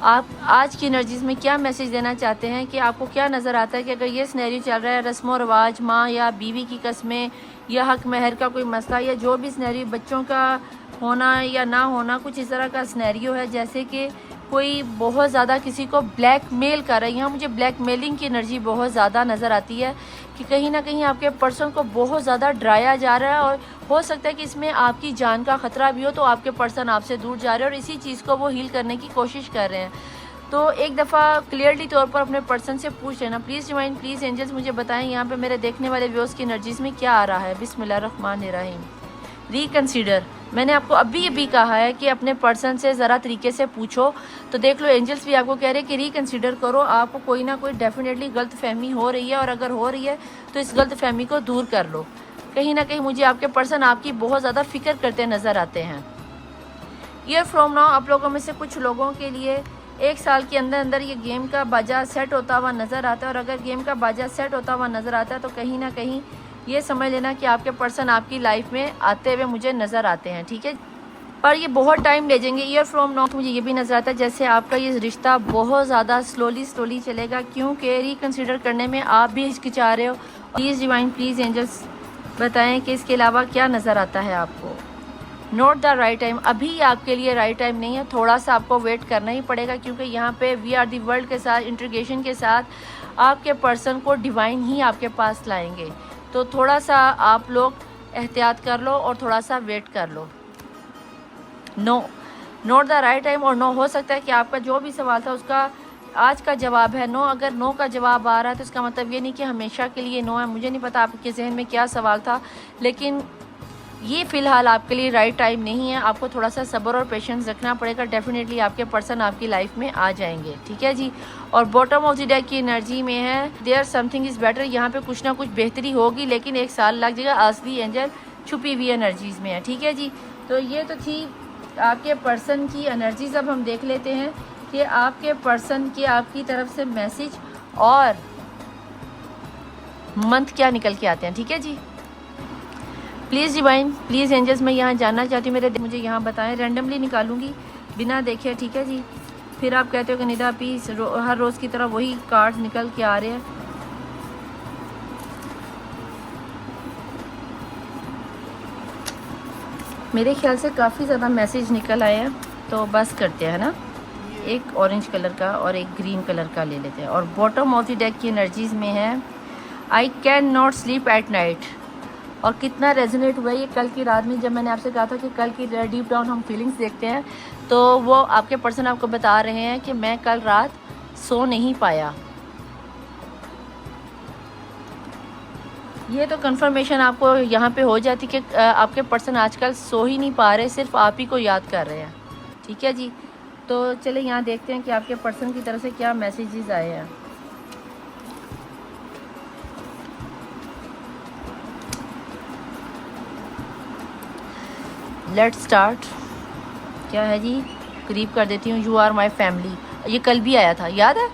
आप आज की एनर्जीज़ में क्या मैसेज देना चाहते हैं, कि आपको क्या नज़र आता है कि अगर ये सिनेरियो चल रहा है, रस्मों रवाज, माँ या बीवी की कस्में, या हक महर का कोई मसला, या जो भी सिनेरियो, बच्चों का होना या ना होना, कुछ इस तरह का सिनेरियो है जैसे कि कोई बहुत ज़्यादा किसी को ब्लैकमेल कर रहा है। यहाँ मुझे ब्लैकमेलिंग की एनर्जी बहुत ज़्यादा नज़र आती है, कि कहीं ना कहीं आपके पर्सन को बहुत ज़्यादा डराया जा रहा है, और हो सकता है कि इसमें आपकी जान का ख़तरा भी हो, तो आपके पर्सन आपसे दूर जा रहे हैं और इसी चीज़ को वो हील करने की कोशिश कर रहे हैं। तो एक दफ़ा क्लियरली तौर पर अपने पर्सन से पूछ लेना। प्लीज़ डिवाइन, प्लीज़ एंजल्स, मुझे बताएं यहाँ पे मेरे देखने वाले व्यूअर्स की एनर्जीज़ में क्या आ रहा है। बिस्मिल्लाहिर्रहमानिर्रहीम। रिकंसीडर, मैंने आपको अभी कहा है कि अपने पर्सन से ज़रा तरीके से पूछो, तो देख लो एंजल्स भी आपको कह रहे हैं कि रिकंसीडर करो। आपको कोई ना कोई डेफिनेटली गलत फहमी हो रही है, और अगर हो रही है तो इस गलत फहमी को दूर कर लो। कहीं ना कहीं मुझे आपके पर्सन आपकी बहुत ज़्यादा फिक्र करते नज़र आते हैं। ईयर फ्रॉम नाउ आप लोगों में से कुछ लोगों के लिए 1 साल के अंदर अंदर ये गेम का बाजा सेट होता हुआ नज़र आता है, और अगर गेम का बाजा सेट होता हुआ नज़र आता है तो कहीं ना कहीं ये समझ लेना कि आपके पर्सन आपकी लाइफ में आते हुए मुझे नज़र आते हैं। ठीक है, पर ये बहुत टाइम ले जाएंगे। ईयर फ्रॉम नाउ मुझे ये भी नज़र आता है जैसे आपका ये रिश्ता बहुत ज़्यादा स्लोली चलेगा, क्योंकि रिकंसिडर करने में आप भी हिचकिचा रहे हो। प्लीज़ डिवाइन, प्लीज़ एंजल्स बताएं कि इसके अलावा क्या नज़र आता है आपको। नॉट द राइट टाइम, अभी आपके लिए राइट टाइम नहीं है, थोड़ा सा आपको वेट करना ही पड़ेगा, क्योंकि यहाँ पे वी आर दी वर्ल्ड के साथ, इंट्रीगेशन के साथ आपके पर्सन को डिवाइन ही आपके पास लाएंगे। तो थोड़ा सा आप लोग एहतियात कर लो और थोड़ा सा वेट कर लो। No, not the right time और नो, हो सकता है कि आपका जो भी सवाल था उसका आज का जवाब है नो। अगर नो का जवाब आ रहा है तो इसका मतलब ये नहीं कि हमेशा के लिए नो है। मुझे नहीं पता आपके जहन में क्या सवाल था, लेकिन ये फ़िलहाल आपके लिए राइट टाइम नहीं है। आपको थोड़ा सा सब्र और पेशेंस रखना पड़ेगा। डेफिनेटली आपके पर्सन आपकी लाइफ में आ जाएंगे। ठीक है जी। और बॉटम ऑफ द डेक की एनर्जी में है देयर समथिंग इज़ बेटर, यहाँ पे कुछ ना कुछ बेहतरी होगी, लेकिन 1 साल लग जाएगा। असली एंजल छुपी हुई एनर्जीज़ में है। ठीक है जी। तो ये तो थी आपके पर्सन की एनर्जीज़। अब हम देख लेते हैं कि आपके पर्सन के आपकी तरफ से मैसेज और मंथ क्या निकल के आते हैं। ठीक है जी। प्लीज़ डिवाइन, प्लीज़ एंजल्स, मैं यहाँ जानना चाहती हूँ, मुझे यहाँ बताएं। रैंडमली निकालूंगी बिना देखे। ठीक है जी। फिर आप कहते हो कि निदा पीस हर रोज़ की तरह वही कार्ड निकल के आ रहे हैं। मेरे ख्याल से काफ़ी ज़्यादा मैसेज निकल आए हैं, तो बस करते हैं ना। एक ऑरेंज कलर का और एक ग्रीन कलर का ले लेते हैं। और बॉटम ऑफ द डेक की एनर्जीज़ में है I can not sleep at night. और कितना रेजोनेट हुआ ये कल की रात में, जब मैंने आपसे कहा था कि कल की डीप डाउन हम फीलिंग्स देखते हैं, तो वो आपके पर्सन आपको बता रहे हैं कि मैं कल रात सो नहीं पाया। ये तो कंफर्मेशन आपको यहाँ पे हो जाती कि आपके पर्सन आजकल सो ही नहीं पा रहे, सिर्फ आप ही को याद कर रहे हैं। ठीक है जी। तो चले यहाँ देखते हैं कि आपके पर्सन की तरफ से क्या मैसेजेस आए हैं। Let's start. क्या है जी, करीब कर देती हूँ। यू आर माई फैमिली, ये कल भी आया था, याद है?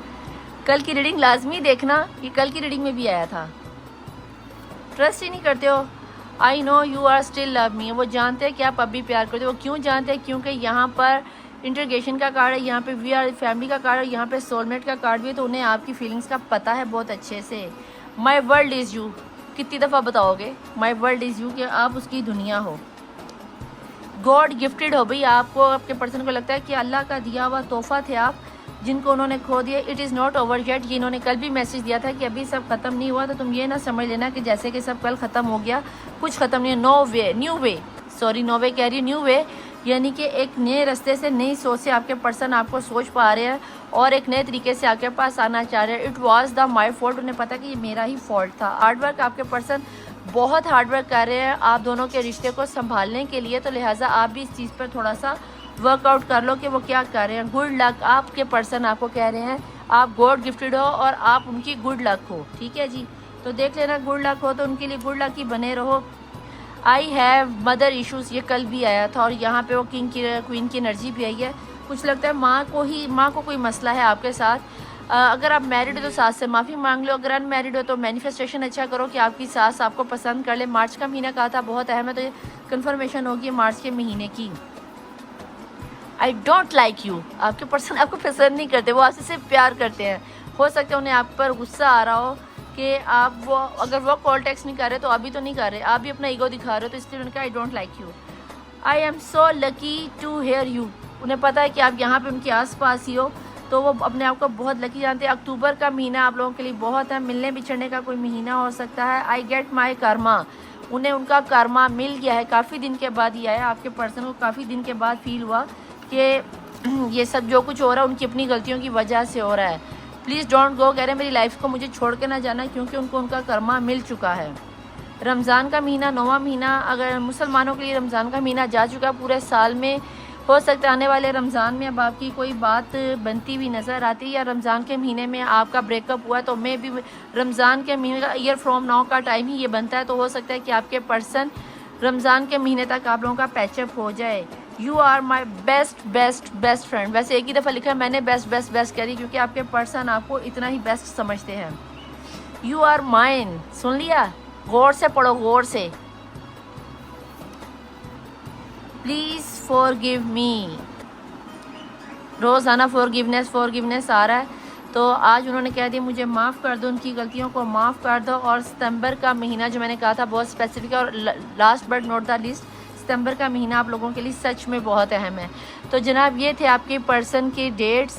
कल की रीडिंग लाजमी देखना, ये कल की रीडिंग में भी आया था। ट्रस्ट ही नहीं करते हो। I know you are still love me, वो जानते हैं कि आप अब भी प्यार करते हो। वो क्यों जानते हैं? क्योंकि यहाँ पर इंटरगेशन का कार्ड है, यहाँ पे वी आर फैमिली का कार्ड है, यहाँ पे सोलमेट का कार्ड भी है, तो उन्हें आपकी फीलिंग्स का पता है बहुत अच्छे से। माई वर्ल्ड इज़ यू, कितनी दफ़ा बताओगे माई वर्ल्ड इज़ यू कि आप उसकी दुनिया हो। गॉड गिफ्टेड हो भाई, आपको आपके पर्सन को लगता है कि अल्लाह का दिया हुआ तोहफा थे आप, जिनको उन्होंने खो दिया। It is not over yet, ये इन्होंने कल भी मैसेज दिया था कि अभी सब ख़त्म नहीं हुआ, तो तुम ये ना समझ लेना कि जैसे कि सब कल ख़त्म हो गया, कुछ ख़त्म नहीं है। नो वे, न्यू वे, सॉरी नो वे कह रही, न्यू वे, यानी कि एक नए रास्ते से, नई सोच से आपके पर्सन आपको सोच पा रहे हैं और एक नए तरीके से आपके पास आना चाह रहे हैं। It was the my fault, उन्हें पता कि ये मेरा ही फॉल्ट था। हार्डवर्क, आपके पर्सन बहुत हार्डवर्क कर रहे हैं आप दोनों के रिश्ते को संभालने के लिए, तो लिहाजा आप भी इस चीज़ पर थोड़ा सा वर्कआउट कर लो कि वो क्या कर रहे हैं। गुड लक, आपके पर्सन आपको कह रहे हैं आप गॉड गिफ्टेड हो और आप उनकी गुड लक हो। ठीक है जी, तो देख लेना, गुड लक हो तो उनके लिए गुड लक ही बने रहो। आई हैव मदर इश्यूज़, ये कल भी आया था और यहाँ पे वो किंग की क्वीन की एनर्जी भी आई है। कुछ लगता है माँ को कोई मसला है आपके साथ। अगर आप मैरिड हो तो सास से माफ़ी मांग लो, अगर अनमैरिड हो तो मैनिफेस्टेशन अच्छा करो कि आपकी सास आपको पसंद कर ले। मार्च का महीना कहा था बहुत अहम है, तो ये कन्फर्मेशन होगी मार्च के महीने की। आई डोंट लाइक यू, आपके पर्सन आपको पसंद नहीं करते, वो आपसे सिर्फ प्यार करते हैं। हो सकता है उन्हें आप पर गुस्सा आ रहा हो कि आप वो अगर वो कॉल टेक्स्ट नहीं कर रहे तो अभी तो नहीं कर रहे, आप भी अपना ईगो दिखा रहे हो, तो इसलिए उन्होंने कहा I don't like you. I am so lucky to hear you, उन्हें पता है कि आप यहाँ पे उनके आसपास ही हो, तो वो अपने आप को बहुत लकी जानते हैं। अक्टूबर का महीना आप लोगों के लिए बहुत है, मिलने बिछड़ने का कोई महीना हो सकता है। आई गेट माई कर्मा, उन्हें उनका कर्मा मिल गया है, काफ़ी दिन के बाद ही आया। आपके पर्सन को काफ़ी दिन के बाद फील हुआ कि ये सब जो कुछ हो रहा है उनकी अपनी गलतियों की वजह से हो रहा है। प्लीज़ डोंट गो, कह रहे मेरी लाइफ को मुझे छोड़ के ना जाना, क्योंकि उनको उनका कर्मा मिल चुका है। रमज़ान का महीना, 9वां महीना, अगर मुसलमानों के लिए रमज़ान का महीना जा चुका है पूरे साल में। हो सकता है आने वाले रमज़ान में अब आपकी कोई बात बनती हुई नज़र आती है, या रमज़ान के महीने में आपका ब्रेकअप हुआ है, तो मैं भी रमज़ान के महीने का ईयर फ्रॉम नाउ का टाइम ही ये बनता है, तो हो सकता है कि आपके पर्सन रमज़ान के महीने तक आप लोगों का पैचअप हो जाए। You are my best best best friend, वैसे एक ही दफ़ा लिखा है मैंने बेस्ट बेस्ट बेस्ट करी, क्योंकि आपके पर्सन आपको इतना ही बेस्ट समझते हैं। यू आर माइन, सुन लिया? गौर से पढ़ो, गौर से। प्लीज़ फॉरगिव मी, रोज़ाना फॉरगिवनेस आ रहा है, तो आज उन्होंने कह दिया मुझे माफ़ कर दो, उनकी गलतियों को माफ़ कर दो। और सितंबर का महीना जो मैंने कहा था बहुत स्पेसिफिक है, और last but not the least, सितंबर का महीना आप लोगों के लिए सच में बहुत अहम है। तो जनाब ये थे आपके पर्सन के डेट्स,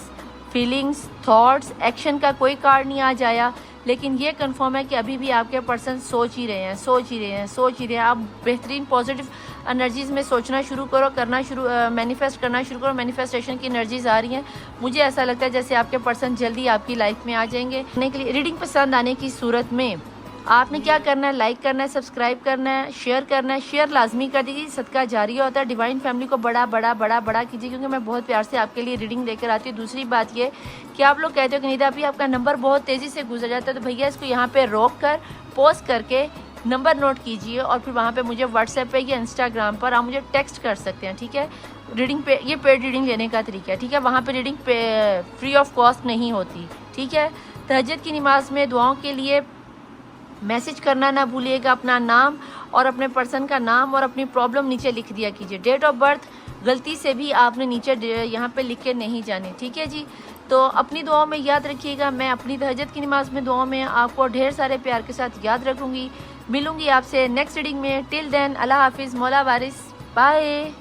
फीलिंग्स, थॉट्स। एक्शन का कोई कार्ड नहीं आज आया, लेकिन ये कंफर्म है कि अभी भी आपके पर्सन सोच ही रहे हैं। आप बेहतरीन पॉजिटिव एनर्जीज़ में सोचना शुरू करो, मैनिफेस्ट करना शुरू करो। मैनिफेस्टेशन की एनर्जीज आ रही हैं, मुझे ऐसा लगता है जैसे आपके पर्सन जल्दी आपकी लाइफ में आ जाएंगे। के लिए रीडिंग पसंद आने की सूरत में आपने क्या करना है, लाइक करना है, सब्सक्राइब करना है, शेयर करना है। शेयर लाजमी कर दीजिए, सदका जारिया होता है। डिवाइन फैमिली को बड़ा बड़ा बड़ा बड़ा कीजिए, क्योंकि मैं बहुत प्यार से आपके लिए रीडिंग लेकर आती हूँ। दूसरी बात ये कि आप लोग कहते हो कि निदा अभी आपका नंबर बहुत तेज़ी से गुजर जाता है, तो भैया इसको यहाँ पर रोक कर पॉज करके नंबर नोट कीजिए, और फिर वहाँ पे मुझे व्हाट्सएप पे या इंस्टाग्राम पर आप मुझे टेक्स्ट कर सकते हैं। ठीक है, रीडिंग पे ये पेड रीडिंग लेने का तरीका है। ठीक है, वहाँ पे रीडिंग पे फ्री ऑफ कॉस्ट नहीं होती। ठीक है, तहज्जुद की नमाज में दुआओं के लिए मैसेज करना ना भूलिएगा, अपना नाम और अपने पर्सन का नाम और अपनी प्रॉब्लम नीचे लिख दिया कीजिए। डेट ऑफ बर्थ गलती से भी आपने नीचे यहाँ पे लिख के नहीं जाने। ठीक है जी, तो अपनी दुआओं में याद रखिएगा। मैं अपनी तहज्जुद की नमाज में दुआओं में आपको ढेर सारे प्यार के साथ याद रखूँगी। मिलूँगी आपसे नेक्स्ट रीडिंग में। टिल देन अल्लाह हाफिज़, मौला वारिस, बाय।